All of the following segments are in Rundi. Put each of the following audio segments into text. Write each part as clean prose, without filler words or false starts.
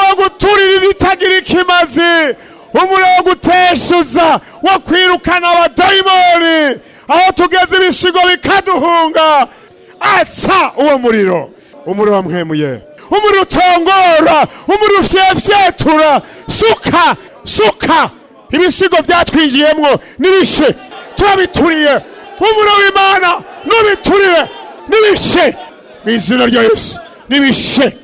wo guturira ibitagira ikimazi, umuriro wo guteshuza, wo kwirukana abadayimoni, aho tugeze ibisigo bikaduhunga. Atsa uwo muriro, umuriro wamwemuye, umuriro utongora, umuriro ufyefyetura. Suka ibisigo byatwinjiyemwo nibishe, turabituriye. Umuriro w'Imana nubiturire, nibishe mu izina rya Yesu, nibishe.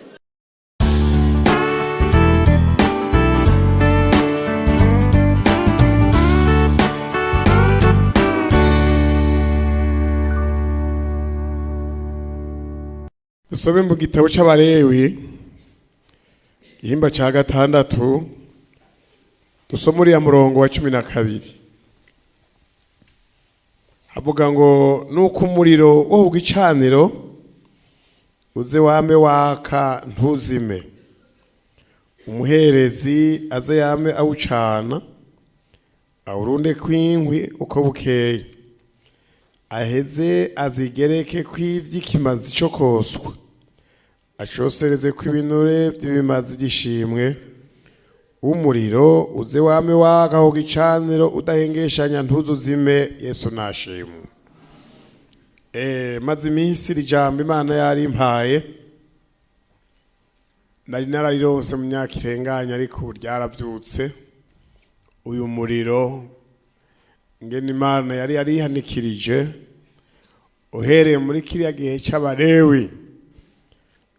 Dusome mu gitabo c'Abalewi igihimba ca 6, dusome uriya murongo wa 12. Havuga ngo nuko umuriro wo ku gicaniro uze wame waka ntuzime, umuherezi aze yame awucana, awurunde kw'inkwi uko bukeye, aheze azigereke kw'ivy'ikimazi co koswa, acosereze kw'ibinure vy'ibimazi vy'ishimwe. Umuriro uze wame waka ku gicaniro udahengeshanya ntuzuzime. Yesu nashimwe. Maze iminsi iri jambo Imana yari impaye, nari nararironse mu myaka irenganya, ariko ryaravyutse. Uyu muriro ngene Imana yari yarihanikirije uhereye muri kiriya gihe c'Abalewi,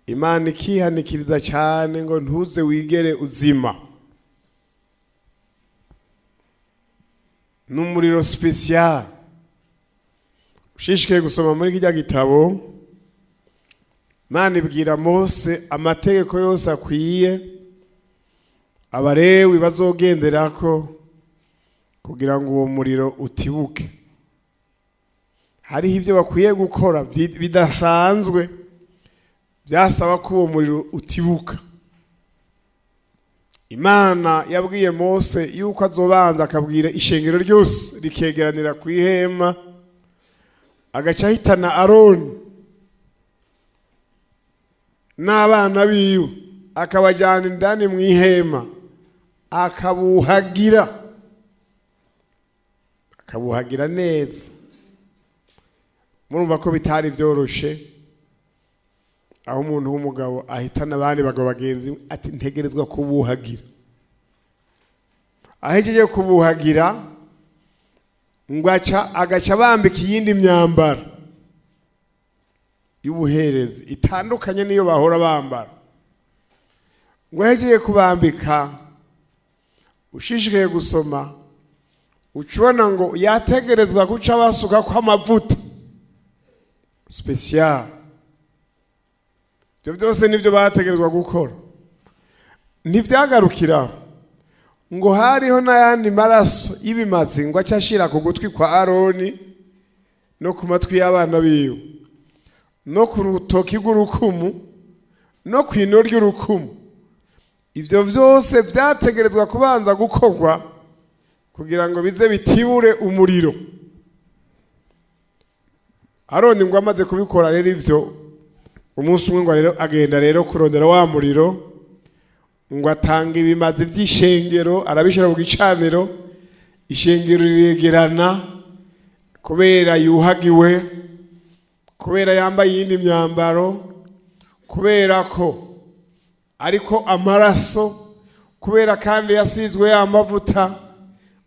Imana ikihanikiriza cyane ngo ntuze wigere uzima. N'umuriro special. Ushishikaye gusoma muri kijya gitabo, Imana ibwira Mose amategeko yose akwiye Abalewi bazogenderako kugira ngo uwo muriro utibuke. Hariho ivyo bakwiye gukora bidasanzwe byasaba ko uwo muriro utibuka. Imana yabwiye Mose yuko azobanza akabwira ishengero ryose rikegeranira ku ihema, agaca ahitana Aroni n'abana biwe akabajyana indani mu ihema, akabuhagira neza. Murumva ko bitari byoroshe, aho umuntu w'umugabo ahitana abandi bagabo bagenzi ati ntegerezwa kubuhagira. Ahejeje kubuhagira ngo agaca bambika iyindi myambaro y'ubuherezi itandukanye niyo bahora bambara. Ngo ahejeje kubambika, ushishikaye gusoma ucubona ngo yategerezwa guca basuka ko amavuta special. Ibyo byose nibyo bategerezwa gukora. Ntivyagarukiraho ngo hariho n'ayandi maraso y'ibimazi ngo acashira ku gutwi kwa Aroni no ku matwi y'abana biwe no ku rutoki rw'urukumu no ku ino ry'urukumu. Ivyo vyose vyategerezwa kubanza gukorwa kugira ngo bize bitibure umuriro. Aroni ngo amaze kubikora rero ivyo, umunsi umwe ngo rero agenda rero kurondera wa muriro, ngo atanga ibimazi vy'ishengero arabishira ku gicaniro. Ishengero riregerana kubera yuhagiwe, kubera yambaye iyindi myambaro, kubera ko ariko amaraso, kubera kandi yasizwe y'amavuta.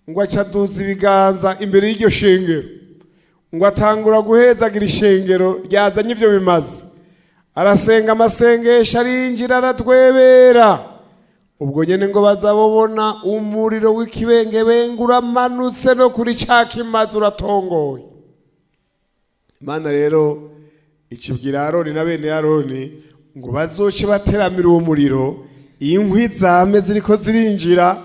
Ngo acaduza ibiganza imbere y'iryo shengero, ngo atangura guhezagira ishengero ryazanye ivyo bimazi. Arasenga amasengesho, arinjira, aratwebera. Ubwo nyene ngo bazabobona umuriro w'ikibengebenga uramanutse no kuri ca kimazi uratongoye. Imana rero ikibwira Aroni na bene Aroni ngo bazoce bateramira uwo muriro, inkwi zame ziriko zirinjira,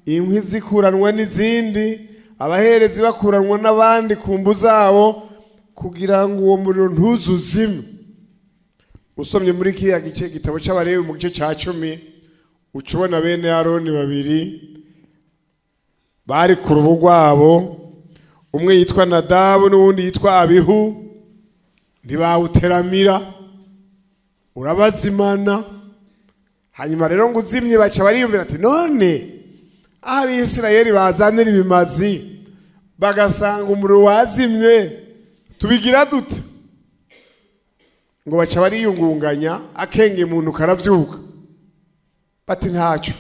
inkwi zikuranwa n'izindi, abaherezi bakuranwa n'abandi ku mbu zabo, kugira ngo uwo muriro ntuzuzime. Usomye muri kiriya gice gitabo c'Abalewi mu gice ca 10, ucubona bene Aroni babiri bari ku rubu rwabo, umwe yitwa Nadabu n'uwundi yitwa Abihu. Ntibawuteramira, urabazimana. hanyuma rero ngo uzimye baca bariyumvira ati none aho abisirayeli bazanira ibimazi bagasanga umuriro wazimye tubigira dute? ngo baca bariyungunganya akenge muntu karavyuka bati ntacyo,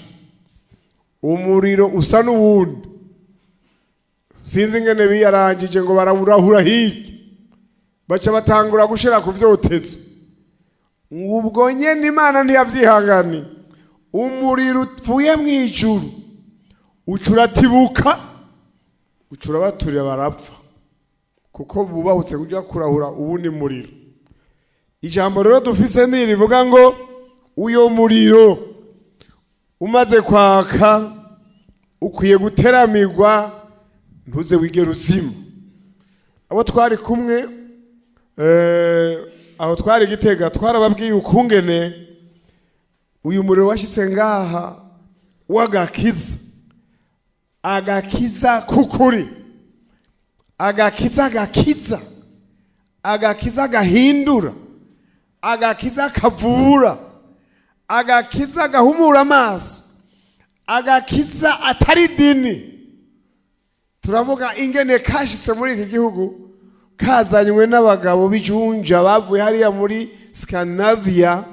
umuriro usa n'uwundi, sinzi ingene biyarangije ngo barawurahura hirya, baca batangura gushira ku vyotezo. ubwo nyene Imana ntiyavyihanganiye, umuriro uvuye mw'ijuru ucuratibuka ucurabaturira barapfa, kuko bubahutse kuja kurahura uwundi muriro. Ijambo rero dufise nirivuga ngo uyo muriro umaze kwaka ukwiye guteramirwa ntuze wigera uzima. Abo twari kumwe aho twari Gitega twarababwiye ukungene uyu muriro washitse ngaha wagakiza, agakiza kukuri, agakiza gakiza, agakiza gahindura, agakiza kavura, agakiza gahumura amaso, agakiza atari dini. Turavuga ingene kashitse muri iki gihugu kazanywe n'abagabo bijunja bavuye hariya muri Scandinavia,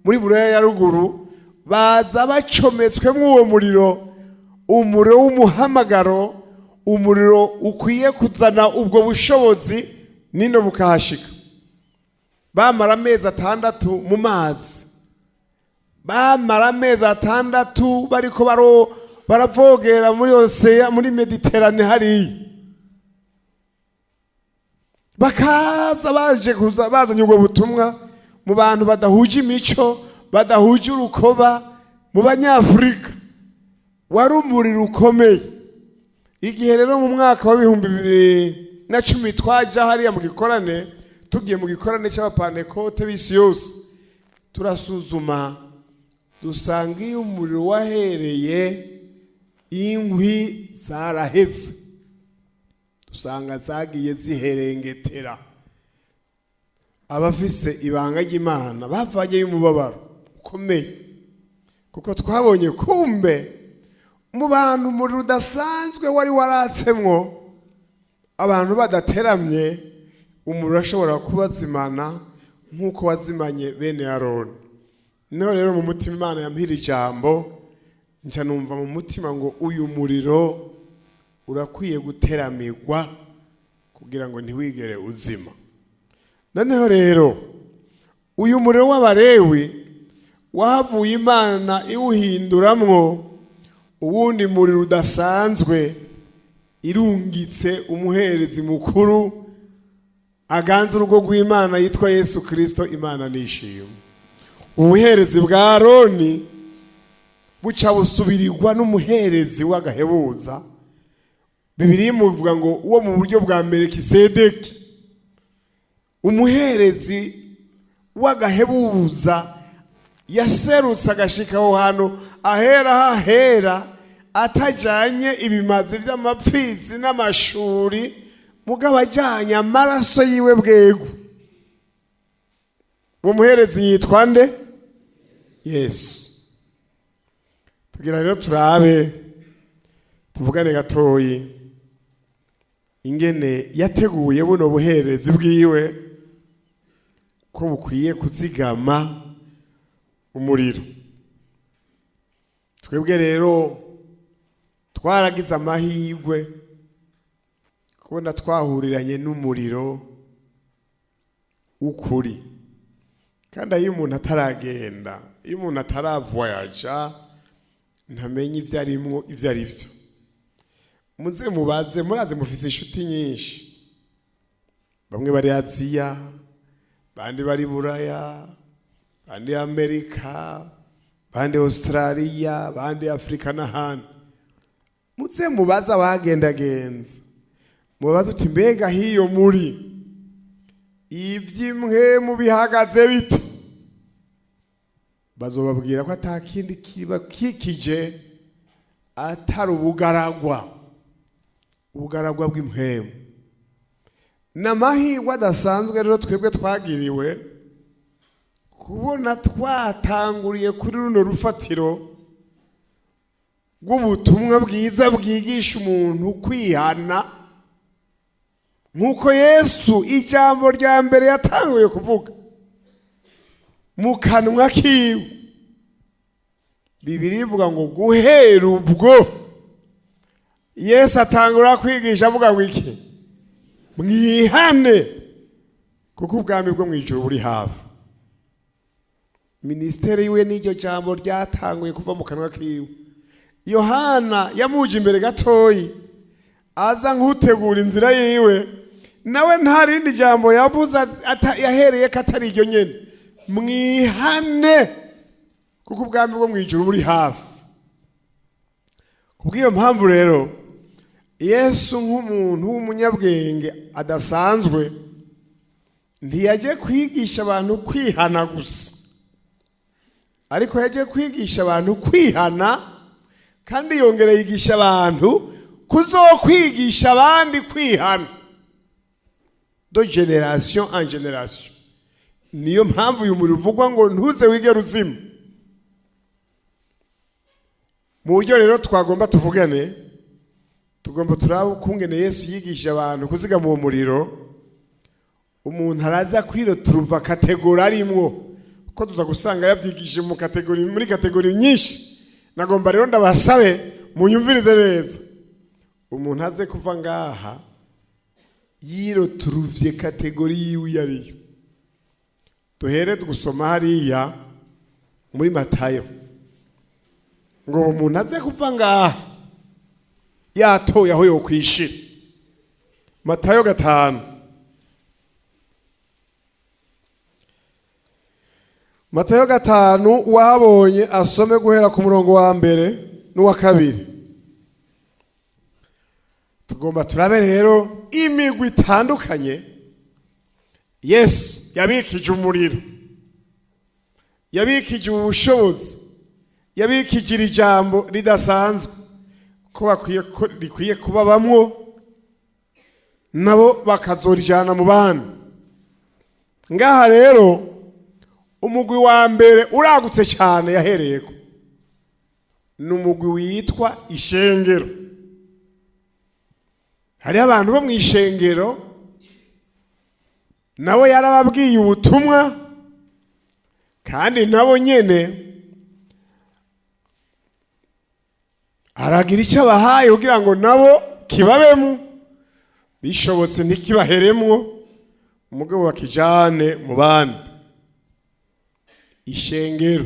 muri Buraya ya ruguru, baza bacometswemo uwo muriro, umuriro w'umuhamagaro, umuriro ukwiye kuzana ubwo bushobozi nino bukahashika. Bamara amezi 6 mu mazi, bamara amezi 6 bariko baravogera muri Ocean, muri Mediterane hariya, bakaza baje kuza bazanye ubwo butumwa mu bantu badahuje imico, badahuje urukoba, mu Banyafrika. Wari umuriro ukomeye. Igihe rero mu mwaka wa 2010 twaja hariya mu gikorane, tugiye mu gikorane cy'abapantekote b'isi yose, turasuzuma dusanga iyo umuriro wahereye inkwi zaraheze, dusanga zagiye ziherengetera. Abafise ibanga ry'Imana bavanye umubabaro ukomeye, kuko twabonye kumbe mu bantu umuriro udasanzwe wari waratsemwo, abantu badateramye umuriro ashobora kubazimana nk'uko wazimanye bene Aroni. Niho rero mu mutima Imana yampira ijambo, nca numva mu mutima ngo uyu muriro urakwiye guteramirwa kugira ngo ntiwigere uzima. Noneho rero uyu muriro w'Abalewi wahavuye Imana iwuhinduramwo uwundi muriro udasanzwe, irungitse umuherezi mukuru aganza urugo rw'Imana yitwa Yesu Kristo. Imana nishimwe. Ubuherezi bwa Aroni buca busubirirwa n'umuherezi w'agahebuza. Bibiliya imuvuga ngo uwo mu buryo bwa Melikisedeki, umuherezi w'agahebuza yaserutse agashika aho hantu ahera hahera, atajanye ibimazi vy'amapfizi n'amashuri, mugabo ajanye amaraso yiwe bwego. Uwo muherezi yitwa nde? Yesu. Tugira rero turabe tuvugane gatoyi ingene yateguye buno buherezi bwiwe ko bukwiye kuzigama umuriro. Twebwe rero twaragize amahirwe kubona twahuriranye n'umuriro ukuri. Kandi iyo umuntu ataragenda, iyo umuntu ataravoyaja, ntamenye ivyo arimwo ivyo ari vyo. Muze mubaze, muraze mufise inshuti nyinshi, bamwe bari Aziya, bandi bari Buraya, bandi Amerika, bandi Australia, bandi Afrika n'ahandi. Muze mubaza abagendagenza, mubaze uti mbega hiyo muri ivyimwe mu bihagaze bite? Bazobabwira ko atakindi kiba kikije atari ubugaragwa bw'impwemu. N'amahirwe adasanzwe rero twebwe twagiriwe kubona twatanguriye kuri runo rufatiro rw'ubutumwa bwiza bwigisha umuntu kwihana, nk'uko Yesu ijambo rya mbere yatanguye kuvuga mu kanwa kiwe. Bibiliya ivuga ngo guhera ubwo Yesu atangura kwigisha avuga ngo iki? Mwihane kuko ubwami bwo mu ijuru buri hafi. Ministeri yiwe n'iryo jambo ryatanguye kuva mu kanwa kiwe. Yohana yamuje imbere gatoyi aza nk'utegura inzira yiwe, nawe nta rindi jambo yavuze yahereye ko atari iryo nyene, mwihane kuko ubwami bwo mu ijuru buri hafi. Kubw'iyo mpamvu rero Yesu nk'umuntu w'umunyabwenge adasanzwe ntiyaje kwigisha abantu kwihana gusa, ariko yaje kwigisha abantu kwihana, kandi yongera yigisha abantu kuzokwigisha abandi kwihana de generation en generation. Niyo mpamvu uyu muri uvugwa ngo ntuze wigera uzima. Mu buryo rero twagomba tuvugane, tugomba turabe ukungene Yesu yigisha abantu kuzigama uwo muriro. Umuntu araza kwiroturuva kategori arimwo, kuko tuza gusanga yavyigishije muri kategori nyinshi. Nagomba rero ndabasabe munyumvirize neza. Umuntu aze kuva ngaha yiroturuvye kategori yiwe yariyo. Duhere gusoma hariya muri Matayo, ngo umuntu aze kuva ngaha yatoye aho yokwishira. Matayo 5. Matayo 5 wabonye asome guhera ku murongo wa mbere n'uwa kabiri. Tugomba turabe rero imigwi itandukanye Yesu yabikije umuriro, yabikije ubushobozi, yabikije ijambo ridasanzwe ko rikwiye kuba bamwo nabo bakazorijana mu bandi. Ngaha rero umugwi wa mbere uragutse cyane yahereyeko ni umugwi witwa ishengero. Hari abantu bo mu ishengero nabo yarababwiye ubutumwa, kandi nabo nyene aragira icyo abahaye kugira ngo nabo kibabemo, bishobotse ntikibaheremwo, umugabo bakijane mu bandi. Ishengero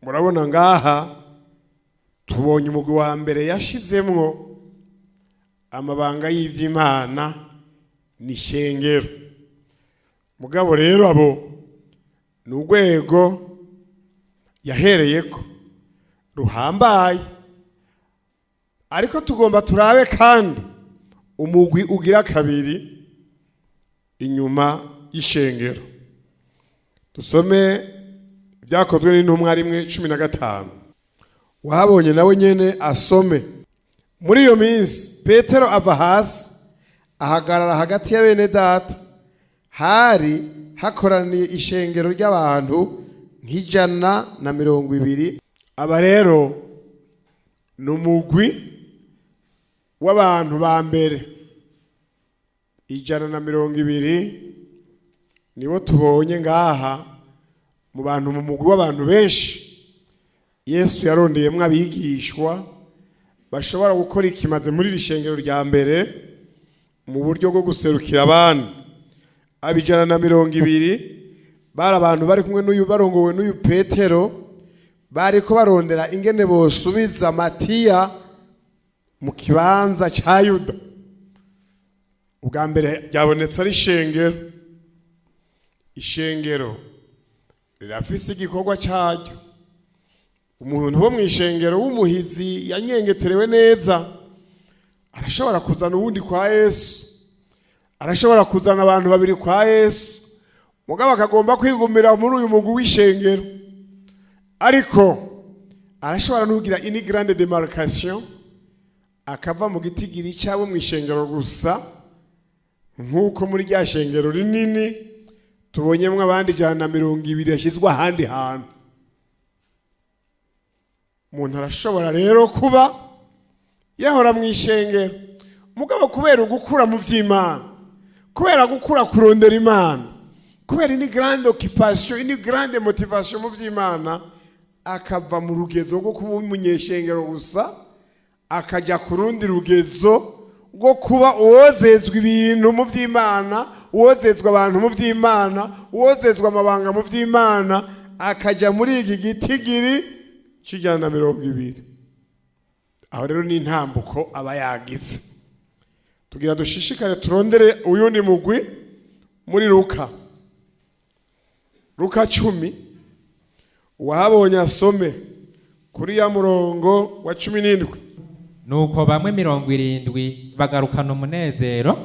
murabona ngaha tubonye umugwi wa mbere yashizemwo amabanga y'ivy'Imana ni ishengero. Mugabo rero abo ni urwego yahereyeko ruhambaye, ariko tugomba turabe kandi umugwi ugira kabiri inyuma y'ishengero. Dusome Byakozwe n'Intumwa 1:15. Wahabonye nawe nyene asome. Muri iyo minsi Petero ava hasi ahagarara hagati ya bene data. Hari hakoraniye ishengero ry'abantu nk'120. Aba rero ni umugwi w'abantu ba mbere 120 nibo tubonye ngaha mu bantu, mu mugwi w'abantu benshi Yesu yarondeyemwo abigishwa bashobora gukora ikimaze muri iri shengero rya mbere mu buryo bwo guserukira abandi. 120 bari abantu bari kumwe n'uyu barongowe n'uyu Petero, bariko barondera ingene bosubiza Matiya mu kibanza ca Yuda. Ubwa mbere byabonetse ari ishengero. Ishengero rirafise igikorwa cyaryo. Umuntu wo mu ishengero w'umuhizi yanyengeterewe neza arashobora kuzana uwundi kwa Yesu, arashobora kuzana abantu babiri kwa Yesu, mugabo akagomba kwigumira muri uyu mugwi w'ishengero. Ariko arashobora nugira ini grande demarcation akava mu gitigiri cyabo mu ishengero gusa, nkuko muri rya shengero rinini tubonyemwo abandi 120 yashyizwe ahandi hantu. Umuntu arashobora rero kuba yahora mu ishengero mugabo kubera gukura mu vy'Imana, kubera gukura kurondera Imana, kubera ini grande occupation, ini grande motivation mu vy'Imana, akava mu rugezo rwo kuba umunyeshengero gusa akaja ku rundi rugezo rwo kuba uwozezwa ibintu mu vy'Imana, uwozezwa abantu mu vy'Imana, uwozezwa amabanga mu vy'Imana, akaja muri iki gitigiri c'120. Aho rero ni intambuko aba yagize. Tugira dushishikare turondere uyundi mugwi muri Luka 10, wahabonye asome kuri ya murongo wa 17. Nuko bamwe 70 bagarukana umunezero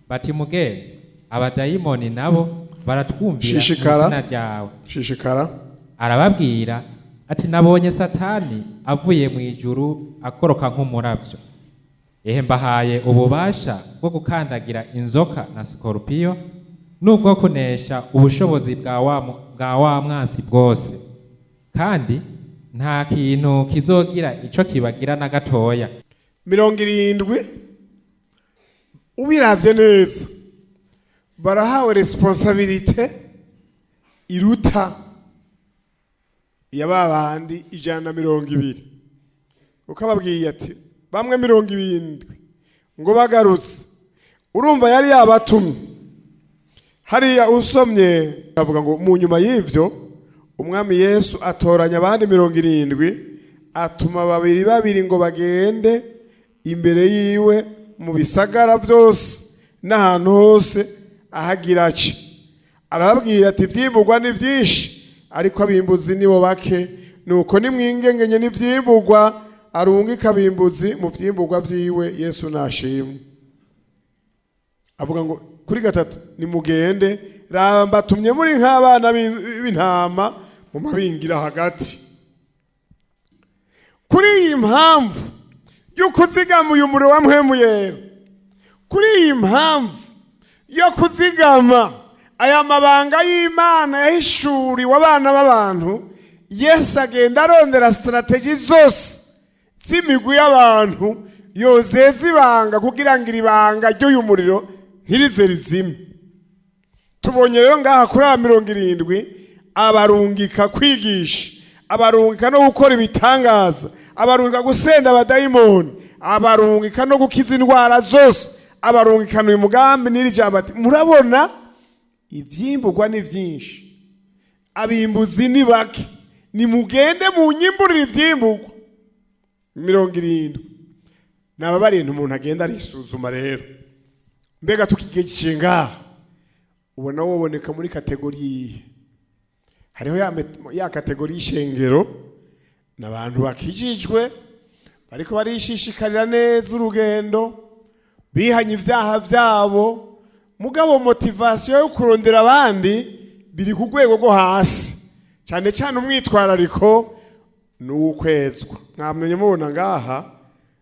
bati mugenzi, abadayimoni nabo baratwumvira izina ryawe. Shishikara. Arababwira ati nabonye Satani avuye mu ijuru akoroka nk'umuravyo. Ehe mbahaye ububasha bwo gukandagira inzoka na sikorupiyo nubwo kunesha ubushobozi bwa wa mwansi bwose, kandi nta kintu kizogira ico kibagira na gatoya. 70 ubiravye neza barahawe responsabilité iruta ya babandi 120. Ukababwiye ati bamwe 70 ngo bagarutse, urumva yari yabatumye. Hariya usomye avuga ngo mu nyuma y'ivyo umwami Yesu atoranya abandi 70, atuma 2 ngo bagende imbere yiwe mu bisagara byose n'ahantu hose ahagira ace. Arababwira ati vyimburwa ni vyinshi ariko abimbuzi nibo bake, nuko nimwingengenye n'ivyimburwa arungika abimbuzi mu vyimburwa vyiwe. Yesu nashimwe. Avuga ngo kuri 3 nimugende raba mbatumye muri nk'abana b'intama mu mabingira hagati. Kuri iyi mpamvu yo kuzigama uyu muriro wa mpwemu yera, kuri iyi mpamvu yo kuzigama aya mabanga y'Imana yahishuriwe abana b'abantu, Yesu agenda arondera strategy zose z'imigwi y'abantu yozeza ibanga kugira ngo iribanga ry'uyu muriro ntirize rizime. Tubonye rero ngaha kuri 70 abarungika kwigisha, abarungika no gukora ibitangaza, abarungika gusenda abadayimoni, abarungika no gukiza indwara zose, abarungikana uyu mugambi n'iri jambo ati murabona ivyimburwa ni vyinshi, abimbuzi ni bake, nimugende mu nyimburira ivyimburwa. 70 naba bari umuntu agenda arisuzuma rero, mbega tukigeje ngaha ubona woboneka muri kategori yihe? Hariho ya kategori y'ishengero n'abantu bakijijwe bariko barishishikarira neza urugendo, bihanye ivyaha vyabo, mugabo motivation yo kurondera abandi biri ku rwego rwo hasi cyane cyane. Umwitwarariko n'ukwezwa. Mwamenye mubona ngaha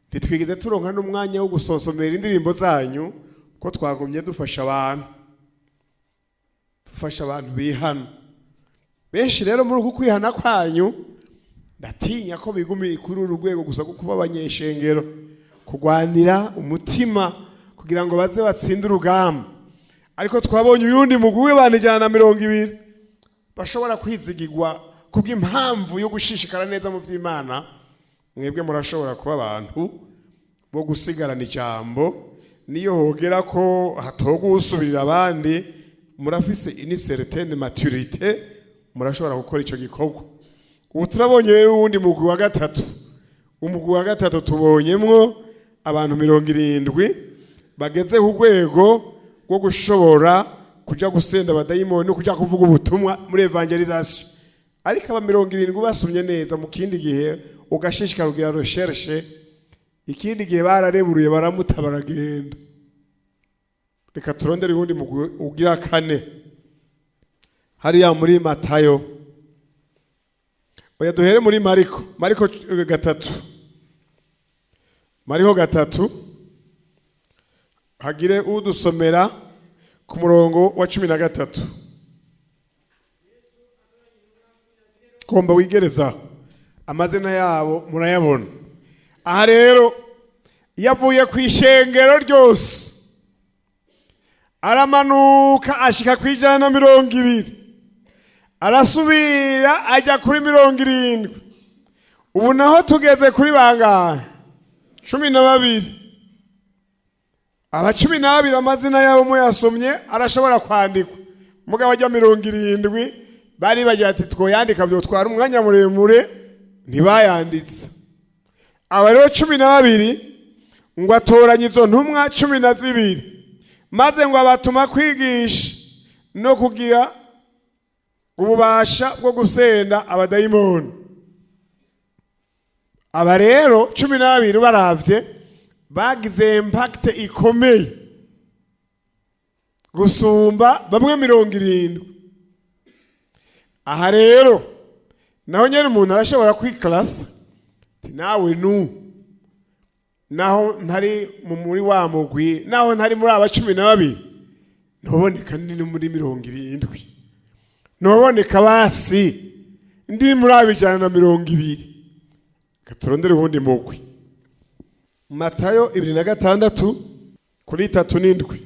ntitwigeze turonka n'umwanya wo gusosomera indirimbo zanyu ko twagumye dufasha abantu bihana. Benshi rero muri uku kwihana kwanyu ndatinya ko bigumiye kuri uru rwego gusa kuba abanyeshengero, kugwanira umutima kugira ngo baze batsinde urugamba. Ariko twabonye uyundi mugwi w'abantu 120 bashobora kwizigirwa kubw'impamvu yo gushishikara neza mu vy'Imana. Mwebwe murashobora kuba abantu bo gusigarana ijambo, niyo hogera ko hatoga usubirira abandi, murafise une certaine maturité, murashobora gukora ico gikorwa. Ubu turabonye uwundi mugwi wa 3. Umugwi wa 3 tubonyemwo abantu 70 bageze ku rwego rwo gushobora kuja gusenda abadayimoni no kuja kuvuga ubutumwa muri evangelisation. Ariko aba 70 basumye neza, mu kindi gihe ugashishikara kugira recherche, ikindi gihe barareburuye baramuta baragenda. Reka turondere uwundi mugwi ugira 4 hariya muri Matayo. Oya duhere muri Mariko 3. Mariko 3 hagire udusomera ku murongo wa 13. komba wigerezaho amazina yabo murayabona. Aha rero yavuye ku ishengero ryose aramanuka ashika ku 120, arasubira ajya kuri 70. Ubu naho tugeze kuri bangahe? 12. Aba 12 amazina yabo muyasomye arashobora kwandikwa, mugabo ajya 70 bari bagira ati twoyandika byo twara umwanya muremure, ntibayanditse. Aba rero 12 ngo atoranye izo ntumwa 12, maze ngo abatuma kwigisha no kugira ububasha bwo gusenda abadayimoni. Aba rero 12 baravye bagize impact ikomeye gusumba bamwe 70. Aha rero naho nyene umuntu arashobora kwiklasa nawe naho ntari muri wa mugwi, naho ntari muri aba 12, ntoboneka ndi muri 70, ntoboneka basi ndi muri aba 120. Katurondere ubundi mugwi. Matayo 26 kuri 37.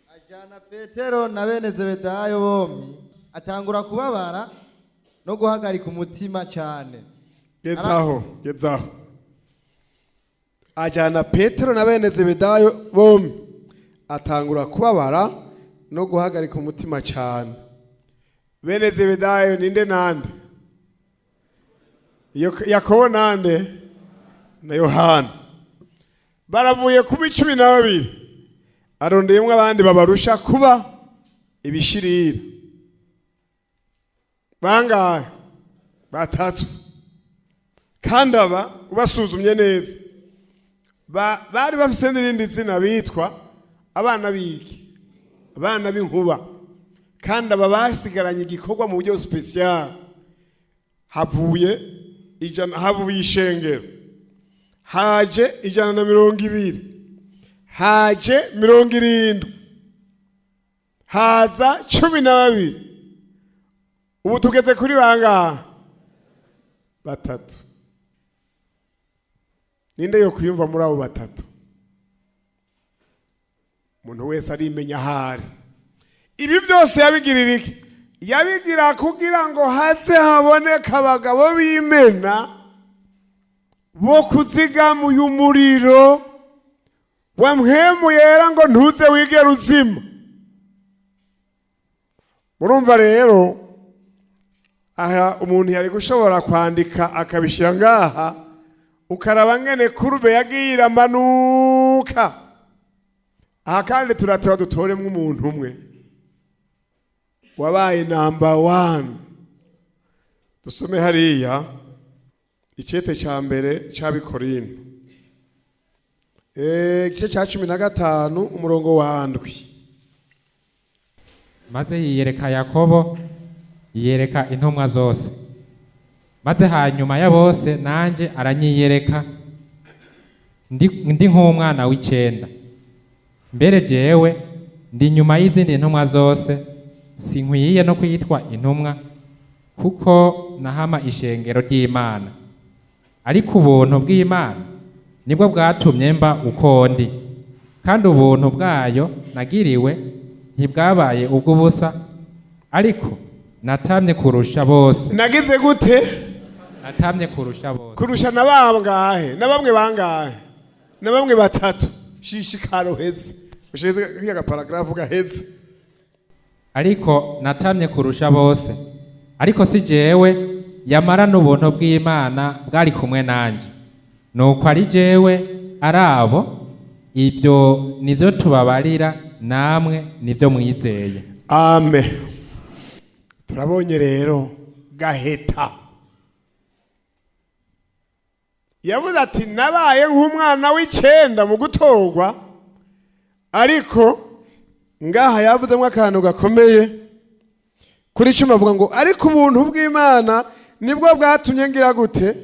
Ajana Petero na bene Zebedayo bombi atangura kubabara no guhagarika umutima cyane. Gezaho. Ajana Petero na bene Zebedayo bombi atangura kubabara no guhagarika umutima cyane. Bene Zebedayo ninde nande? Yakobo nande na Yohana. Baravuye kuba 12, arondeyemwe abandi babarusha kuba ibishirira. Bangahe? 3. Kandi aba ubasuzumye neza bari bafise n'irindi zina bitwa abana b'iki, abana b'inkuba. Kandi aba basigaranye igikorwa mu buryo special. Havuye ishengero, haje 120, haje 70, haza 12. Ubu tugeze kuri bangahe? 3. Ninde yo kuyumva muri abo 3? Umuntu wese arimenya ahari. Ibi byose yabigirira iki? Yabigira kugira ngo haze haboneka abagabo b'imena bo kuzigama uyu muriro wa mpwemu yera ngo ntuze wigera uzima. Murumva rero aha umuntu yari gushobora kwandika akabishira ngaha, ukaraba ngene kurube yagira manuka. Aha kandi turatera dutoremwe umuntu umwe wabaye number 1. Dusome hariya icete cya mbere cy'Abikorino, igice cya 15 umurongo wa 7. Maze yiyereka Yakobo, yiyereka intumwa zose, maze hanyuma ya bose nanje aranyiyereka ndi nk'umwana w'icenda. Mbere jewe ndi nyuma y'izindi ntumwa zose, sinkwiye no kwitwa intumwa, kuko nahama ishengero ry'Imana. Ariko ubuntu bw'Imana nibwo bwatumye mba uko ndi, kandi ubuntu bwayo nagiriwe ntibwabaye ubw'ubusa, ariko natamye kurusha bose. Nagize gute? Natamye kurusha bose. Kurusha na bangahe? Na bamwe bangahe? Na bamwe 3. Shishikaro heze. Usheze kiyaga paragrafu gaheze. Ariko natamye kurusha bose, ariko si jewe, yamara n'ubuntu bw'Imana bwari kumwe nanje. Nuko ari jewe arabo, ivyo nivyo tubabarira, namwe nivyo mwizeye. Amen. Turabonye rero Gaheta yavuze ati nabaye nk'umwana w'icenda mu gutorwa, ariko ngaha yavuzemo akantu gakomeye kuri 10 avuga ngo ariko ubuntu bw'Imana nibwo bwatumye ngira gute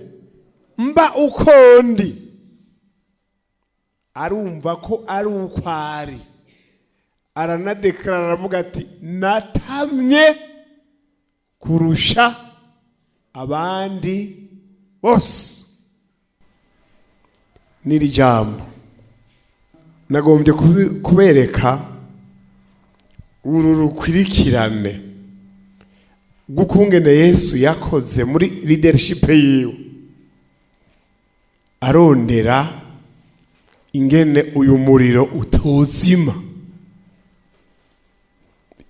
mba uko ndi. Arumva ko ari ukwari, aranadeklara aravuga ati natamye kurusha abandi bose. N'iri jambo nagombye kubereka uru rukwirikirane gukungene Yesu yakoze muri leadership yiwe, arondera ingene uyu muriro utozima.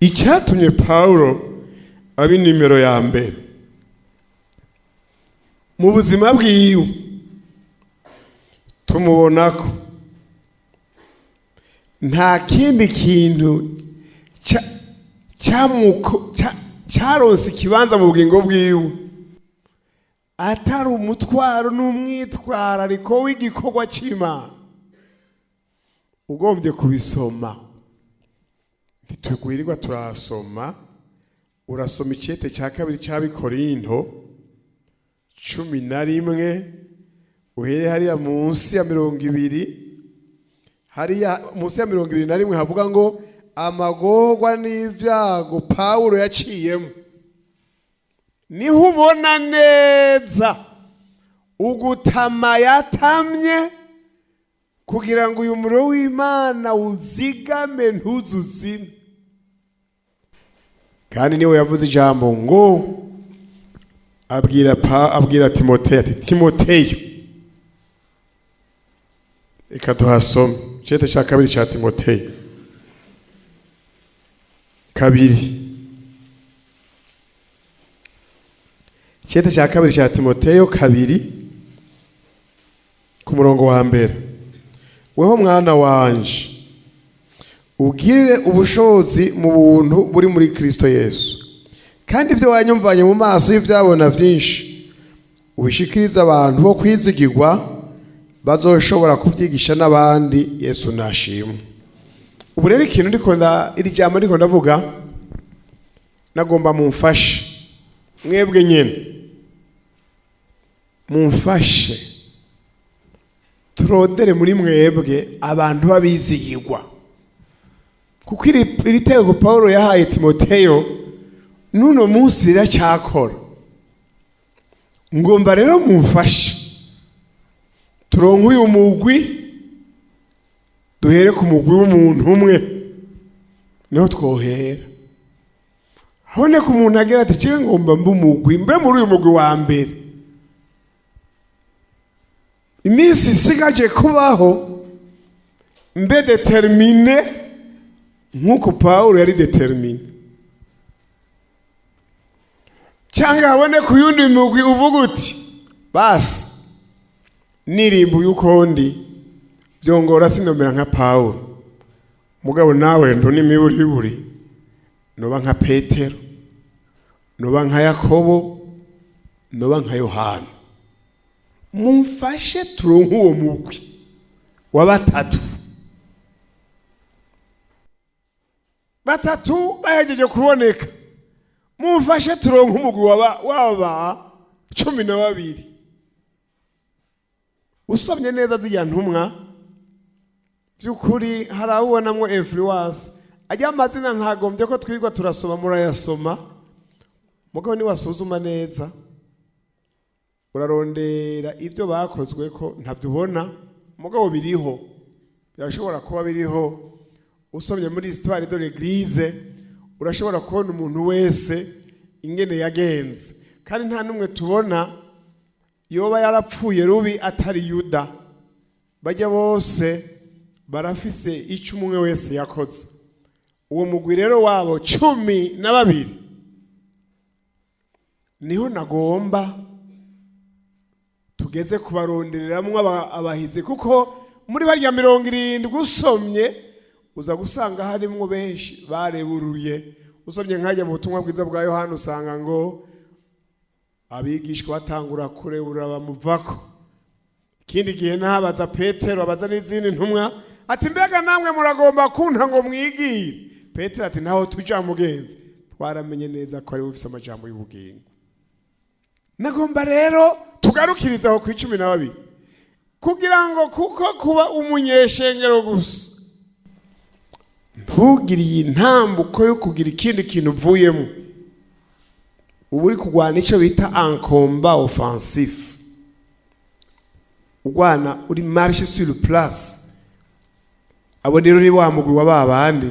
Icyatumye Paulo aba inimero ya mbere mu buzima bwiwe, tumubona ko nta kindi kintu cyaronse ikibanza mu bugingo bwiwe atari umutwaro n'umwitwarariko w'igikorwa cy'Imana. Ugombye kubisoma, ntitugwirirwa turasoma. Urasoma icete cya kabiri cy'Abikorinto 11, uhere hariya munsi ya 20, hariya munsi ya 21 havuga ngo amagorwa n'ivyago Paulo yaciyemo. Niho ubona neza ugutama yatamye kugira ngo uyu muriro w'Imana uzigame ntuzuzime. Kandi niwe yavuze ijambo ngo abwira Timoteyo ati, Timoteyo, reka tuhasome icete cya kabiri cya Timoteyo 2. Icete cya kabiri cya Timoteyo 2 ku murongo wa mbere. Weho mwana wanje, ugirire ubushobozi mu buntu buri muri Kristo Yesu, kandi ibyo wanyumvanye mu maso y'ibyabona byinshi ubishikiriza abantu bo kwizigirwa, bazoshobora kubyigisha n'abandi. Yesu nashimwe. Ubu rero ikintu iri jambo ndiko ndavuga, nagomba mumfashe mwebwe nyene, mumfashe turodere muri mwebwe abantu babizigirwa, kuko iri tegeko Paulo yahaye Timoteyo nuno munsi riracyakora. Ngomba rero mumfashe turonke uyu mugwi, duhere ku mugwi w'umuntu umwe, niho twohera. Haboneka umuntu agira ati, cyewe ngomba mbe umugwi, mbe muri uyu mugwi wa mbere. Iminsi isigaje kubaho mbe determine nk'uko Paulo yari determine. Cyangwa haboneka uyundi mugwi uvuga uti, basi nirimbuye uko ndi byongora sinomera nka Paulo, mugabo nawe ndo n'imiburiburi noba nka Petero, noba nka Yakobo, noba nka Yohana. Mumfashe turonke uwo mugwi wa batatu bahejeje kuboneka. Mumfashe turonke umugwi waba 12. Usomye neza ziriya ntumwa by'ukuri hari abubonamwo influence. Ajya amazina ntagombye ko twirwa turasoma, murayasoma, mugabo niwasuzuma neza urarondera ibyo bakozwe ko ntabyo ubona, mugabo biriho, birashobora kuba biriho. Usomye muri histoire de l'église urashobora kubona umuntu wese ingene yagenze, kandi nta numwe tubona yoba yarapfuye rubi atari Yuda. Bajya bose barafise icyo umwe wese yakoze. Uwo mugwi rero wabo 12 niho nagomba tugeze kubarondereramwo abahizi, kuko muri barya 70 usomye uza gusanga harimwo benshi bareburuye. Usomye nkajya mu butumwa bwiza bwa Yohana usanga ngo abigishwa batangura kurebura bamuvako. Ikindi gihe nabaza Petero, abaza n'izindi ntumwa ati, mbega namwe muragomba kunta ngo mwigire? Petero ati, naho tuja mugenzi, twaramenye neza ko ari ufise amajambo y'ubugingo. Nagomba rero tugarukiriza aho ku 12 kugira ngo kuko kuba umunyeshengero gusa ntugiriye intambuko yo kugira ikindi kintu uvuyemo. uba uri kurwana icyo bita un combat offensif, urwana uri marche sur place. Abo rero ni wa mugwi wa babandi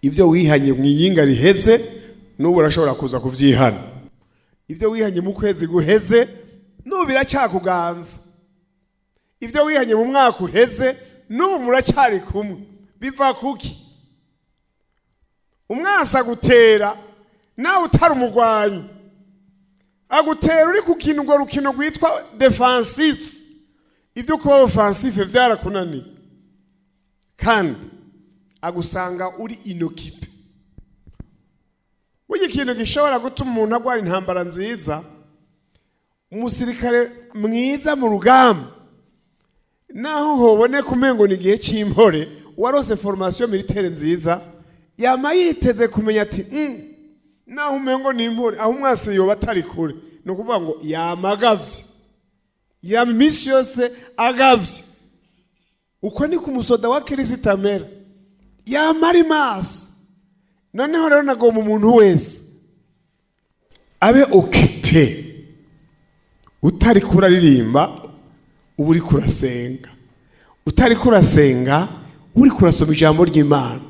ibyo wihanye mu iyinga riheze n'ubu urashobora kuza kuvyihana. Ibyo wihanye mu kwezi guheze n'ubu biracyakuganza. Ibyo wihanye mu mwaka uheze n'ubu muracyari kumwe. Biva kuki? Umwasa gutera nawe utari umugwanyi, agutera uri kukina urwo rukino rwitwa defensif. Ibyo kuba offensif vyarakunaniye, kandi agusanga uri inokipe. Burya ikintu gishobora gutuma umuntu agwara intambara nziza, umusirikare mwiza mu rugamba, naho hoboneka umengo ni igihe cy'impore, warose formation militaire nziza, yama yiteze kumenya ati naho umengo ni impore, aho umwasi yoba atari kure, ni ukuvuga ngo yamagavye, ya misi yose agavye. Uko ni ku musoda wa Kristo amera, yamari maso. Noneho rero nagomba umuntu wese abe occupé, utari kuraririmba uba uri kurasenga, utari kurasenga uri kurasoma ijambo ry'Imana,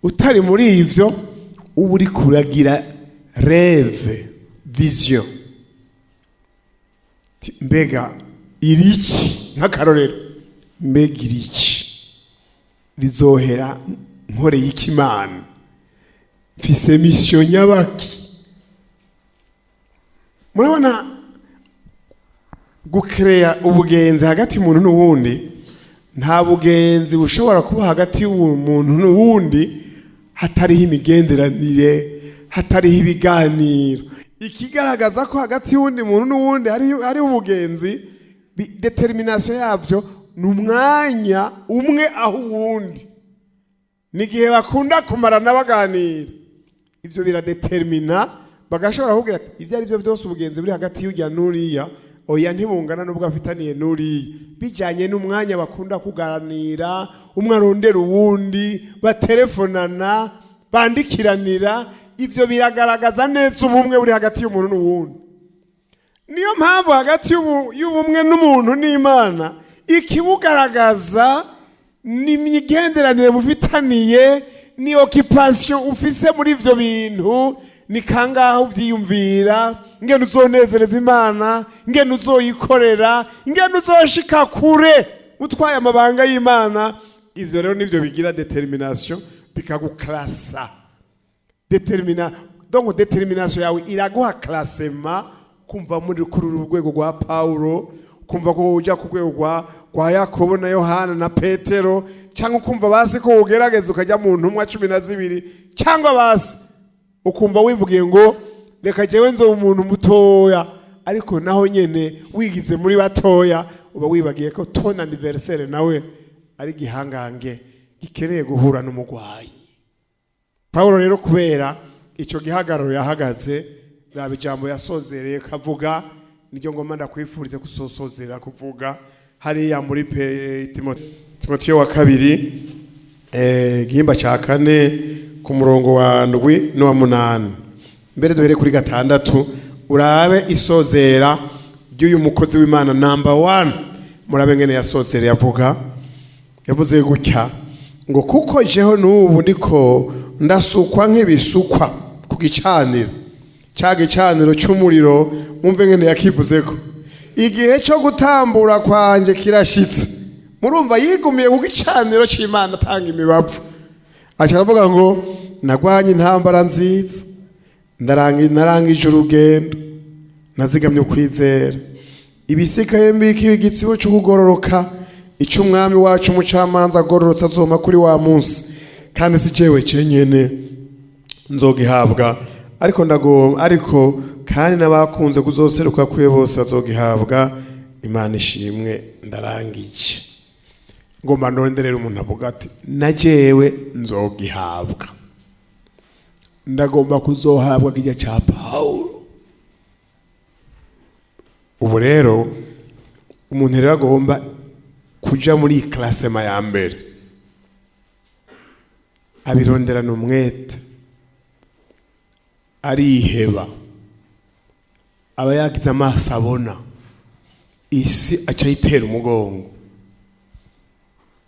utari muri ivyo uba uri kuragira rêve, vision. Mbega iriki nk'akarorero, mbega iriki rizohera nkore y'ikimana, mfise mission nyabaki. Murabona gukrea ubugenzi hagati y'umuntu n'uwundi, nta bugenzi bushobora kuba hagati y'umuntu n'uwundi hatariho imigenderanire, hatariho ibiganiro. Ikigaragaza ko hagati y'uwundi muntu n'uwundi hari ubugenzi, determination yabyo ni umwanya umwe aho uwundi, nigihe bakunda kumarana baganira. Ivyo biradetermina, bagashobora kugira ati ivyo ari byo byose ubugenzi buri hagati y'ujya n'uriya, oya ntibungana n'ubwo afitaniye n'uriya, bijanye n'umwanya bakunda kuganira, umwe arondera uwundi, batelefonana, bandikiranira. Ivyo biragaragaza neza ubumwe buri hagati y'umuntu n'uwundi. Niyo mpamvu hagati y'ubumwe n'umuntu n'Imana, ikibugaragaza ni imigenderanire mufitaniye, ni occupation ufise muri ivyo bintu. Ni kangaho uvyiyumvira, ingene uzonezereza Imana, ingene uzoyikorera, ingene uzoshika kure utwaye amabanga y'Imana. Ivyo rero nivyo bigira determination, bikaguklasa. Donc determination yawe iraguha classement, kumva muri kuri urwego rwa Paulo, kumva ko uja ku rwego rwa Yakobo na Yohana na Petero, cyangwa kumva basi ko ugerageza ukajya mu ntumwa 12, cyangwa basi ukumva wivugiye ngo reka jewe nzo umuntu mutoya, ariko naho nyene wigize muri batoya uba wibagiye ko ton anniversaire nawe ari gihangange gikeneye guhura n'umugwayi. Paulo rero kubera icyo gihagararo yahagaze, raba ijambo yasozereye kavuga, niryo ngoma ndakwifurize kusosozera kuvuga hariya muri Timoteyo wa 2 gihimba cya 4 ku murongo wa 7 no wa 8. Mbere duhere kuri 6 urabe isozera ry'uyu mukozi w'Imana number 1. Murabe ngene yasozereye avuga, yavuze gutya ngo kuko jeho n'ubu ndiko ndasukwa nk'ibisukwa ku gicaniro, cya gicaniro cy'umuriro. Mwumve ngene yakivuze ko igihe cyo gutambura kwanje kirashitse. Murumva yigumiye ku gicaniro cy'Imana atanga imibavu. Aravuga ngo nagwanye intambara nziza, narangije urugendo, nazigamye kwizera, ibisikaye mbiki igitsibo cyo kugororoka, icyo umwami wacu umucamanza agororotse azoma kuri wa munsi, kandi si jewe cenyene nzogihabwa, ariko kandi nabakunze kuzoseruka kwe bose bazogihabwa. Imana ishimwe. Ndarangije ngoma nonderera umuntu avuga ati na jewe nzogihabwa, ndagomba kuzohabwa kijya cya Paulo. Ubu rero umuntu rero agomba kuja muri classement ya mbere, abironderana umwete, ariheba, aba yagize amaso abona, isi aca yitera umugongo.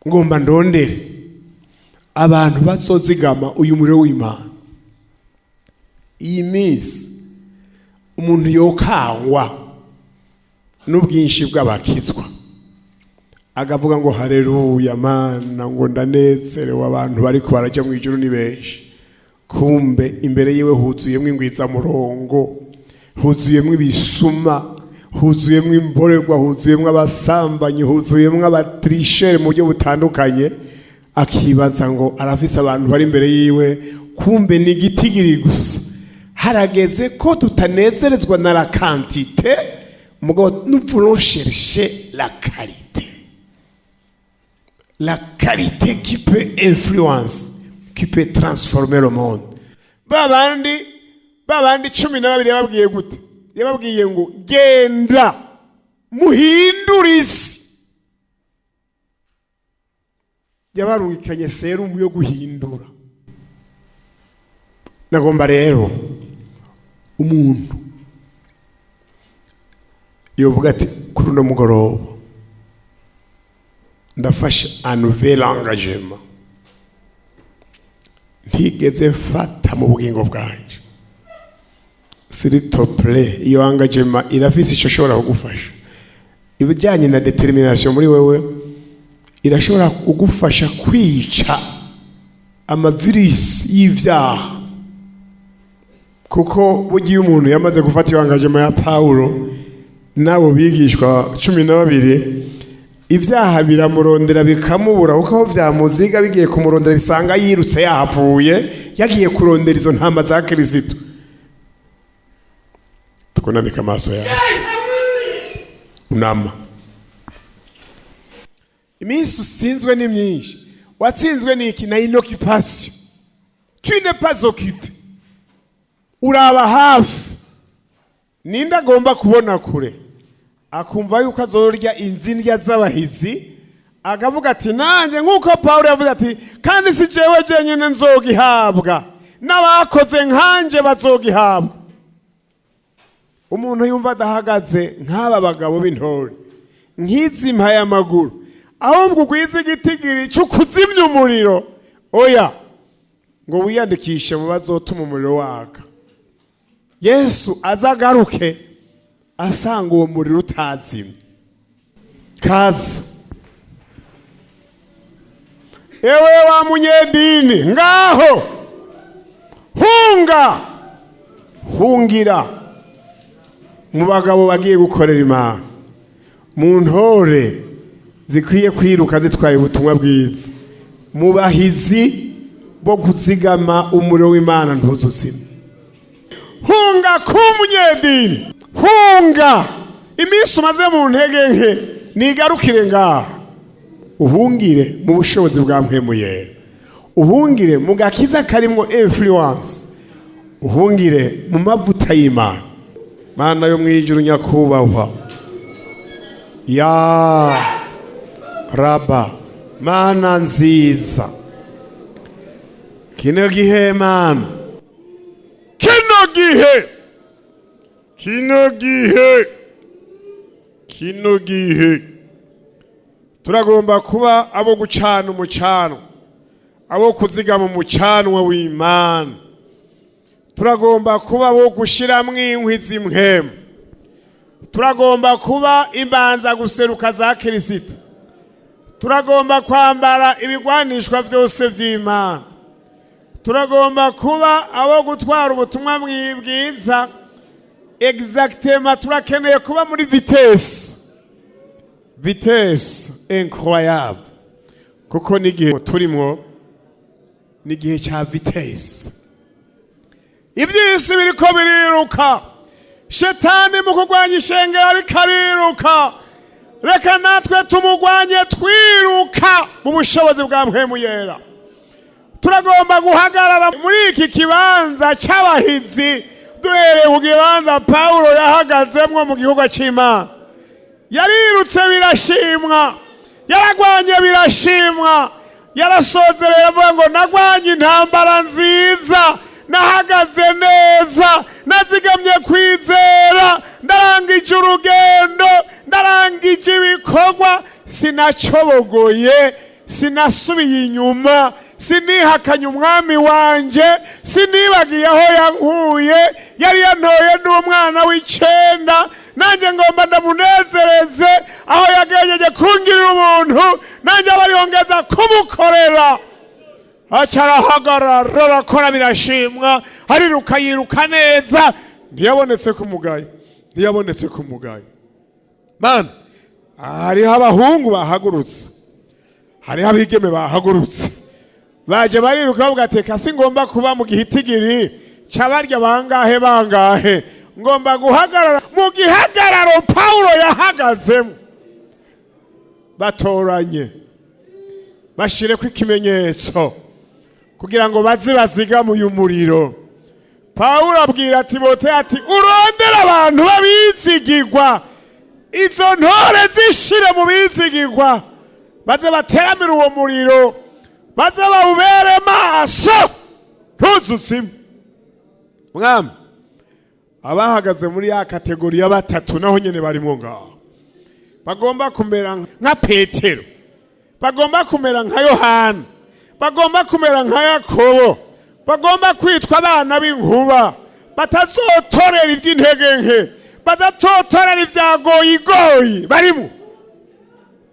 Ngomba ndondere abantu bazozigama uyu muriro w'Imana. Iyi minsi umuntu yokangwa n'ubwinshi bw'abakizwa, agavuga ngo haleluya Mana, ngo ndanezerewe abantu bariko baraja mu ijuru ni benshi. Kumbe imbere yiwe huzuyemwo ingwizamurongo, huzuyemwo ibisuma, huzuyemwo imborerwa, huzuyemwo abasambanyi, huzuyemwo abatrichere mu buryo butandukanye. Akibaza ngo arafise abantu bari imbere yiwe, kumbe ni igitigiri gusa. Harageze ko tutanezerezwa na la quantité, mugabo nous voulons chercher la qualité. La qualité qui peut influencer, qui peut transformer le monde. Babandi 12 yababwiye gute? Yababwiye ngo genda muhindure isi. Yabarungikanye serumu yo guhindura. Nagomba rero umuntu yovuga ati kuri uno mugoroba ndafashe un nouvel engagement, ntigeze mfata mu bugingo bwanje. S'il te plaît, iyo engagement irafise icyo shobora kugufasha. Ibijyanye na determination muri wewe irashobora kugufasha kwica amavirisi y'ivyaha. Kuko bugiye umuntu yamaze gufata iyo engagement ya Paulo nabo bigishwa 12, ivyaha biramurondera bikamubura, kuko aho vyamuziga bigiye kumurondera bisanga yirutse yahavuye, yagiye kurondera izo ntama za Kristo. Tukunamika amaso yacu, unama. Iminsi usinzwe ni myinshi. Watsinzwe n'iki? Na inoccupation. Tu n'es pas occupé. Uraba hafi. Ninda agomba kubona kure, akumva yuko azorya inzindya z'abahizi, akavuga ati nanje nk'uko Paulo yavuze ati kandi si jewe jenyine nzogihabwa, n'abakoze nkanje bazogihabwa. Umuntu yumva adahagaze nk'aba bagabo b'intore, nk'izi mpaye amaguru, ahubwo ugwiza igitigiri cyo kuzimya umuriro, oya ngo wiyandikishe mu bazotuma umuriro waka. Yesu azagaruke asanga uwo muriro utazimye. Kaza ewe wa munyedini, ngaho hungira mu bagabo bagiye gukorera Imana, mu ntore zikwiye kwiruka zitwaye ubutumwa bwiza, mu bahizi bo kuzigama umuriro w'Imana ntuzuzime. Hunga kumunyedini, hunga. Iminsi umaze mu ntege nke nigarukire ngaho. Uhungire mu bushobozi bwa Mpwemu Yera, uhungire mu gakiza karimwo influence, uhungire mu mavuta y'Imana. Mana yo mwijuru nyakubahwa, ya Raba, Mana nziza, kino gihe Mana, kino gihe turagomba kuba abo gucana umucanwa, abo kuzigama umucanwa w'Imana. Turagomba kuba abo gushiramwo inkwi z'Impwemu. Turagomba kuba imbanza guseruka za Kristo. Turagomba kwambara ibigwanishwa byose by'Imana. Turagomba kuba abo gutwara ubutumwa bwiza. Exactement, turakeneye kuba muri vitesse incroyable, kuko nigihe turimwo nigihe cya vitesse. Ibyisi biriko biriruka, shetani mu kugwanya ishengero ariko ariruka. Reka natwe tumugwanye twiruka mu bushobozi bwa Mpwemu Yera. Turagomba guhagarara muri iki kibanza cy'abahizi, duhereye ku kibanza Paulo yahagazemwo mu gihugu cy'Imana. Yarirutse birashimwa, yaragwanye birashimwa, yarasozereye avuga ngo nagwanye intambara nziza, nahagaze neza, nazigamye kwizera, ndarangije urugendo, ndarangije ibikorwa, sinacobogoye, sinasubiye inyuma, sinihakanye umwami wanje, sinibagiye aho yankuye, yari yantoye n'umwana w'icenda, nanjye ngomba ndamunezereze, aho yagejeje kungirira ubuntu, nanjye abariyongeza kumukorera. Acarahagarara, arakora birashimwa, ariruka yiruka neza, ntiyabonetse ku mugayo, ntiyabonetse ku mugayo. Mana, hariho abahungu bahagurutse, hariho abigeme bahagurutse, baje bariruka bavuga ati kasi ngomba kuba mu gihitigiri c'abarya bangahe, ngomba guhagarara mu gihagararo Paulo yahagazemo. Batoranye, bashireko ikimenyetso kugira ngo baze bazigamuye umuriro. Paulo abwira Timoteyo ati urondera abantu babizigirwa, izo ntore zishire mu bizigirwa, baze bateramire uwo muriro, baze bawubere maso ntuzuzime. Mwami, abahagaze muri ya kategori ya batatu naho nyene barimo ngaho, bagomba kumera nka Petero, bagomba kumera nka Yohana, bagomba kumera nka Yakobo, bagomba kwitwa abana b'inkuba, batazotorera ivy'intege nke, bazatotorera ivyagoyigoyi.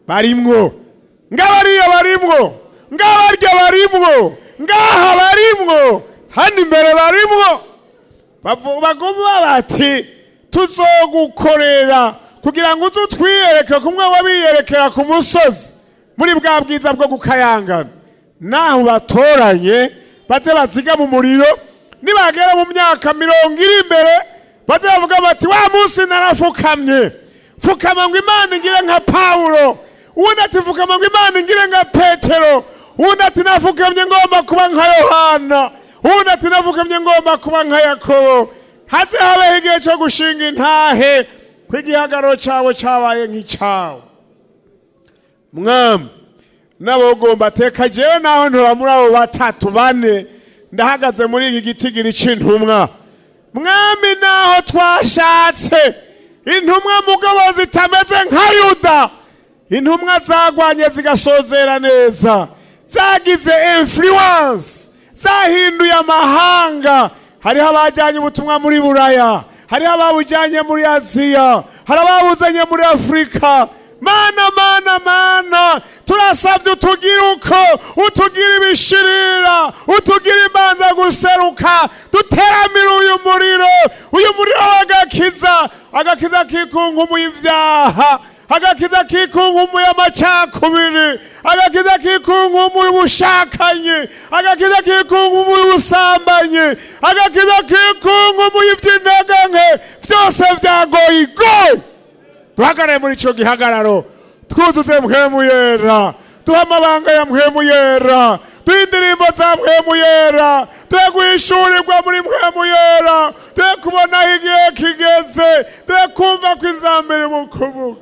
Barimwo ngabariyo, barimwo ngabarya, barimwo ngaha, barimwo hano imbere, barimwo. Bagomba bati tuzogukorera kugira ngo uzutwiyereke kumwe wabiyerekera ku musozi muri bwa bwiza bwo gukayangana. Naho batoranye baze baziga mu muriro, nibagera mu myaka 40 iri imbere baze bavuga bati wa munsi narafukamye, fukama ngo Imana ingire nka Paulo, uwundi ati fukama ngo Imana ingire nka Petero, uwundi ati nafukamye ngomba kuba nka Yohana, uwundi ati nafukamye ngomba kuba nka Yakobo. Haze habeho igihe cyo gushinga intahe kw'igihagararo cyawe cyabaye nk'icyawe. Mwami, nabogomba teka jewe naho ntura muri abo batatu bane ndahagaze muri iki gitigiri c'intumwa. Mwami, naho twashatse intumwa mugabo zitameze nka Yuda, intumwa zagwanye zigasozera neza, zagize influence, zahinduye amahanga. Hariho abajanye ubutumwa muri Buraya, hariho ababujanye muri Aziya, hari ababuzanye muri Afrika. Mana, turasavye utugire uko, utugire ibishirira, utugire imanza guseruka, duteramire uyu muriro agakiza kikungumuye ivyaha, agakiza kikungumuye amacakubiri, agakiza kikungumuye ubushakanyi, agakiza kikungumuye ubusambanyi, agakiza kikungumuye ivy'intege nke, vyose vyagoyigoyi. Duhagarare muri ico gihagararo, twuzuze mpwemu yera, duha amabanga ya mpwemu yera, duha indirimbo za mpwemu yera, duhe guhishurirwa muri mpwemu yera, duhe kubonaho igihe kigeze, duhe kumva ko inzambere mu kuvuga.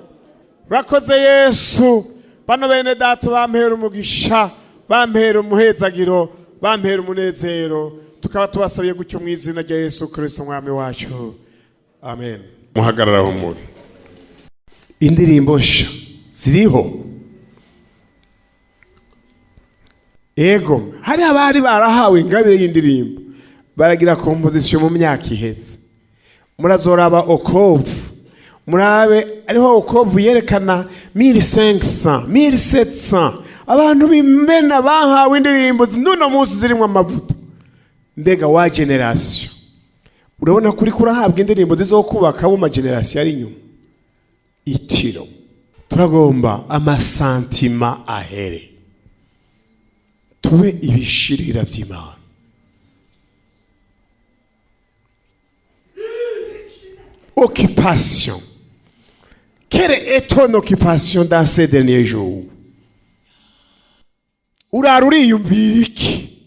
Urakoze Yesu, bano bene data bampera umugisha, bampera umuhezagiro, bampera umunezero, tukaba tubasabiye gutyo mu izina rya Yesu Kristo umwami wacu, amen. Muhagararaho muri indirimbo nsha ziriho. Ego hari abari barahawe ingabire y'indirimbo, baragira composition mu myaka iheze. Murazoraba Okovu, murabe ariho Okovu yerekana 1500 1700 abantu bimena bahawe indirimbo n'uno munsi zirimo amavuta. Mbega wa generation, urabona kuri kurahabwa indirimbo zizokubaka mu generation ari inyuma. Itiro turagomba amasantima ahere, tube ibishirira vy'Imana. Occupation. Quelle est ton occupation dans ces derniers jours? Uraruriyumvira iki?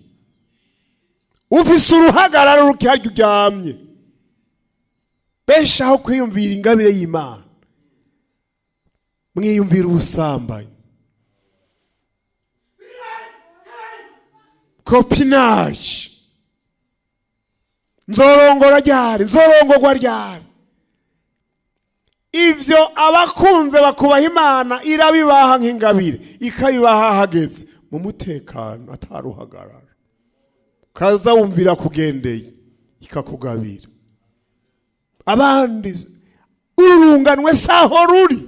Ufise uruhagararo rukiharya uryamye, beshaho kwiyumvira ingabire y'Imana, mwiyumvira ubusambanyi, copinage, nzorongora ryari, nzorongorwa ryari. Ivyo abakunze bakubaha Imana irabibaha nk'ingabire, ikabibaha hageze mu mutekano ataruhagarara, kaza wumvira kugendeye ikakugabira. Abandi urunganwe saho ruri,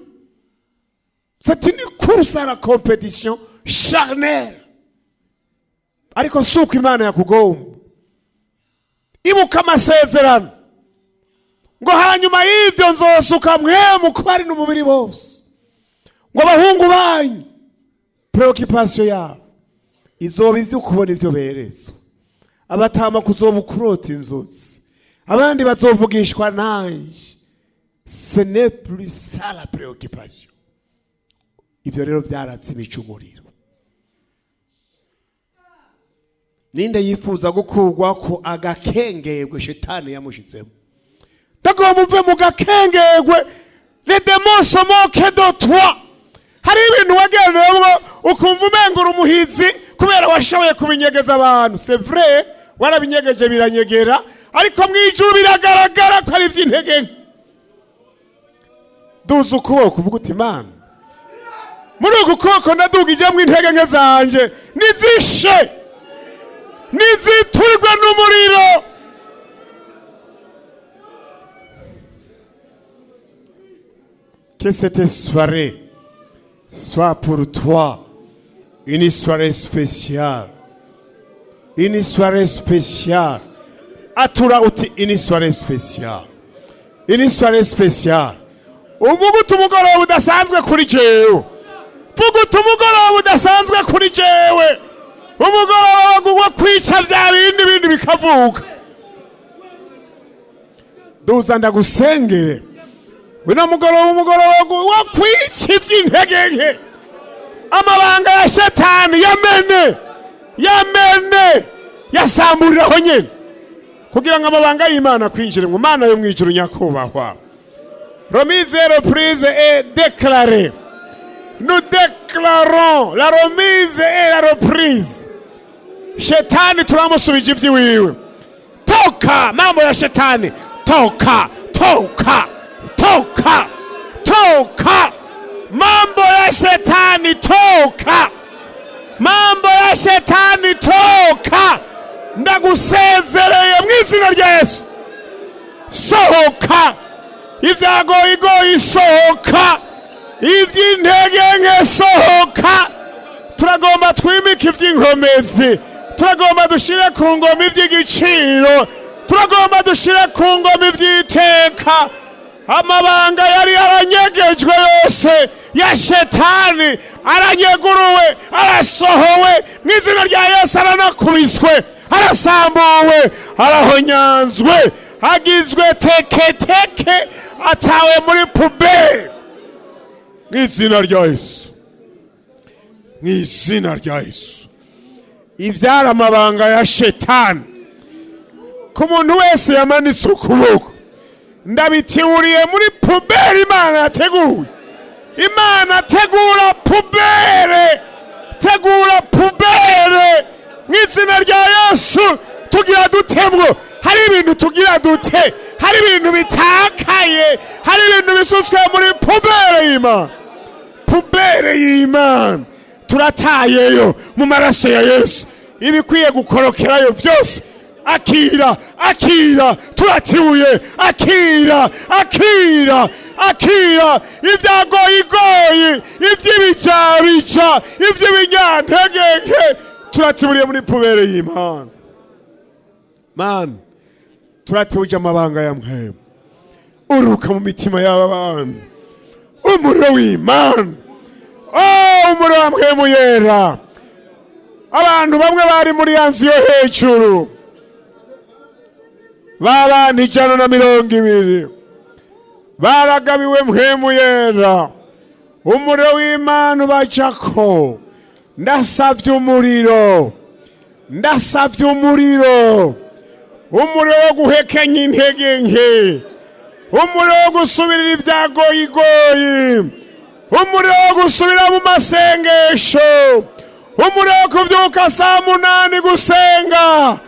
c'est une course à la compétition charnelle, ariko suko Imana yakugomba. Ibuka amasezerano ngo hanyuma y'ivyo nzosuka mwemu ku bari n'umubiri bose, ngo abahungu banyu preoccupation yabo izoba ivyo kubona ivyo beretswe, abatama kuzoba ukurota inzozi, abandi bazovugishwa nanje. Ce n'est plus ça la préoccupation. Ivyo rero byaratsimica umuriro. Ninde yifuza gukurwa ko agakengegwe shetani yamushitsemo? Dago muve mu gakengegwe, les démons se moquent de toi. Hari ibintu wagendeyemo ukumva umengura umuhizi kubera washoboye kubinyegeza abantu. C'est vrai, warabinyegeje biranyegera, ariko mwijuru biragaragara ko ari ivy'intege. Duza ukuboko uvuga uti Imana, muri uku kuboko ndadugijemo intege nke zanje nizishe, niziturwe n'umuriro. Que cette soirée soit pour toi une soirée spéciale. Une soirée spéciale. Atura uti une soirée spéciale. Une soirée spéciale. Uvuga uti umugoroba udasanzwe kuri jewe. Vuga uti umugoroba udasanzwe kuri jewe. Umugoroba wo kwica vya bindi bikavuka. Duza ndagusengere. Wino umugoroba wo kwica ivy'intege nke. Amabanga ya shetani yamene yasamburiraho nyene kugira ngo amabanga y'Imana kwinjire mu Mana yo mwijuru nyakubahwa. Remise et reprise est déclarée. Nous déclarons la remise et la reprise. Shetani turamusubije ivyiwiwe. Toka mambo ya shetani. Toka. Mambo ya shetani toka. Mambo ya shetani toka. Ndagusezereye mu izina rya Yesu. Sohoka. Ivyagoyigoyi sohoka. Ivy'intege nke sohoka. Turagomba twimike ivy'inkomezi. Turagomba dushire ku ngoma ivy'igiciro. Turagomba dushire ku ngoma ivy'iteka. Amabanga yari aranyegejwe yose ya shetani aranyeguruwe, arasohowe mu izina rya Yesu, aranakubiswe, arasambuwe, arahonyanzwe, agizwe teke atawe muri puberi mu izina rya Yesu. Mu izina rya Yesu. Ivyara amabanga ya shetani ku muntu wese yamanitse ukuboko ndabitiwuriye muri puberi Imana yateguye. Imana tegura pubere mu izina rya Yesu. Tugira dutemwo, hari ibintu tugira dute, hari ibintu bitakaye, hari ibintu bisutswe muri pubere y'Imana. Turatayeyo mu maraso ya Yesu ibikwiye gukorokerayo vyose. Akira turatibuye, akira ivyagoyigoyi, ivy'ibicabica, ivy'ibinyantegeke, turatiburiye muri pubere y'Imana. Man, turatibuje amabanga ya mpwemu uruka mu mitima y'aba bantu. Umuriro w'Imana, umuriro wa mpwemu yera. Abantu bamwe bari muri yanzu yo hejuru, babana 120 baragabiwe mpwemu yera. Umuriro w'Imana ubacako. Ndasavye umuriro, umuriro wo guhekenya intege nke, umuriro wo gusubirira ivyagoyigoyi, umuriro wo gusubira mu masengesho, umuriro wo kuvyuka saa 8 gusenga,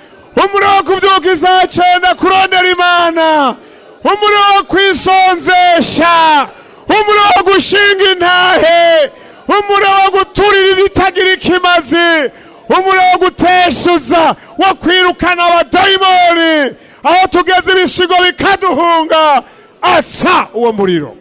umuriro wo kubyuka isaha 9 kurondera imana, umuriro wo kwisonzesha, umuriro wo gushinga intahe, umuriro wo guturira ibitagira ikimazi, umuriro wo guteshuza, wo kwirukana abadayimoni, aho tugeze ibisigo bikaduhunga. Atsa uwo muriro,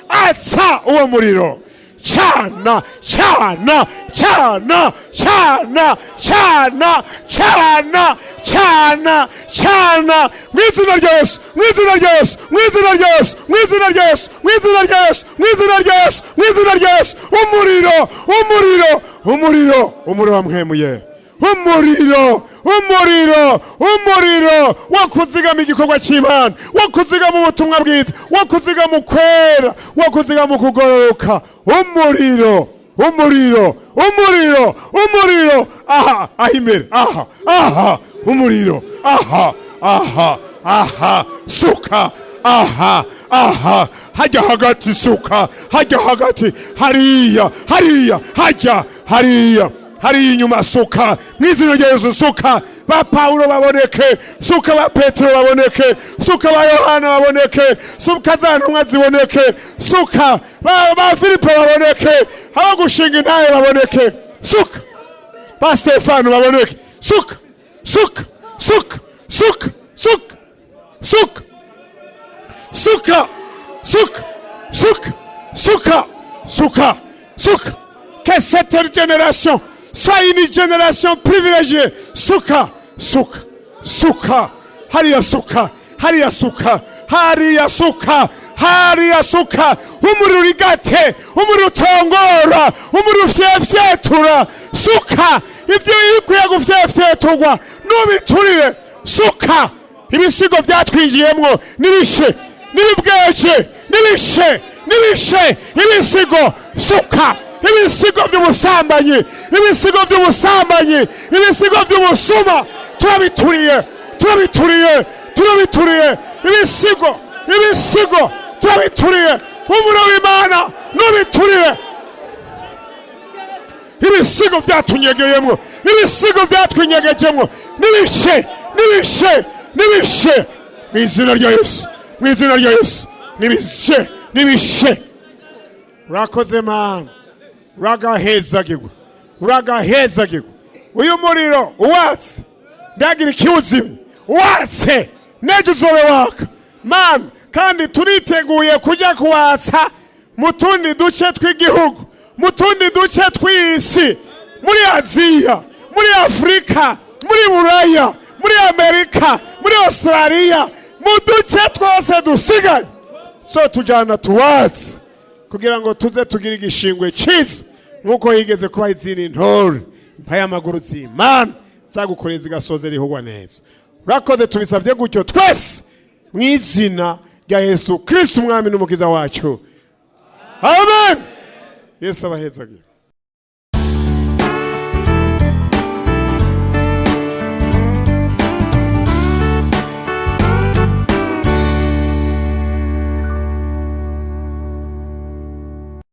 atsa uwo muriro, cana cana cana cana cana cana cana cana, mwizina rya Yesu, mwizina rya Yesu, mwizina rya Yesu, mwizina rya Yesu, mwizina rya Yesu, mwizina rya Yesu, mwizina rya Yesu. Umuriro, umuriro, umuriro, umuriro wamwemuye, umuriro, umuriro, umuriro wo kuzigama igikorwa cy'Imana, wo kuzigama ubutumwa bwiza, wo kuzigama ukwera, wo kuzigama ukugororoka. Umuriro, umuriro, umuriro, umuriro. Aha, aha imbere, aha, aha, umuriro, aha, aha, aha, suka, aha, aha, hajya hagati, suka, hajya hagati, hariya, hariya, hajya, hariya, hari inyuma, suka, mwizina rya Yesu, suka, ba Paulo baboneke, suka ba Petero baboneke, suka ba Yohana baboneke, suka za ntumwa ziboneke, suka ba Filipo baboneke, aba gushinga intahe baboneke, suka ba Stefano baboneke, suka, suka, suka, suka, suka, suka, suka, suka, suka, suka, suka, suka. Que cette génération soit une génération privilégiée. Suka, suka, suka, hariya suka, hariya suka, hariya suka, hariya suka. Umuriro urigate, umuriro utongora, umuriro ufyefyetura. Suka, ibyo bikwiye gufyefyeturwa nubiturire. Suka, ibisigo byatwinjiyemwo nibishe, nibibweje, nibishe, nibishe, ibisigo. Suka, ibisigo by'ubusambanyi, ibisigo by'ubusambanyi, ibisigo by'ubusuma, turabituriye, turabituriye, turabituriye. Ibisigo, ibisigo, turabituriye. Umuriro w'Imana nubituriye. Ibisigo byatunyegeyemwo, ibisigo byatwinyegejemwo, nibishe, nibishe, nibishe, mw'izina rya Yesu, mw'izina rya Yesu, nibishe, nibishe. Urakoze Mana, uragahezagirwa, uragahezagirwa. Uyu muriro uwatse ndagira ikiwuzimya, uwatse nejo uzobe waka Mana, kandi turiteguye kujya kuwatsa mu tundi duce tw'igihugu, mu tundi duce tw'isi, muri Aziya, muri Afrika, muri Buraya, muri Amerika, muri Australia, mu duce twose dusigaye. So tujana tuwatse kugira ngo tuze tugira igishingwe cyiza, nkuko yigeze kuba izindi ntore impaya amaguru z'Imana zagukoreza igasozera ihugwa neza. Urakoze, tubisabye gutyo twese mu izina rya Yesu Kristo, umwami n'umukiza wacu. Amen. Yesu abahezagira.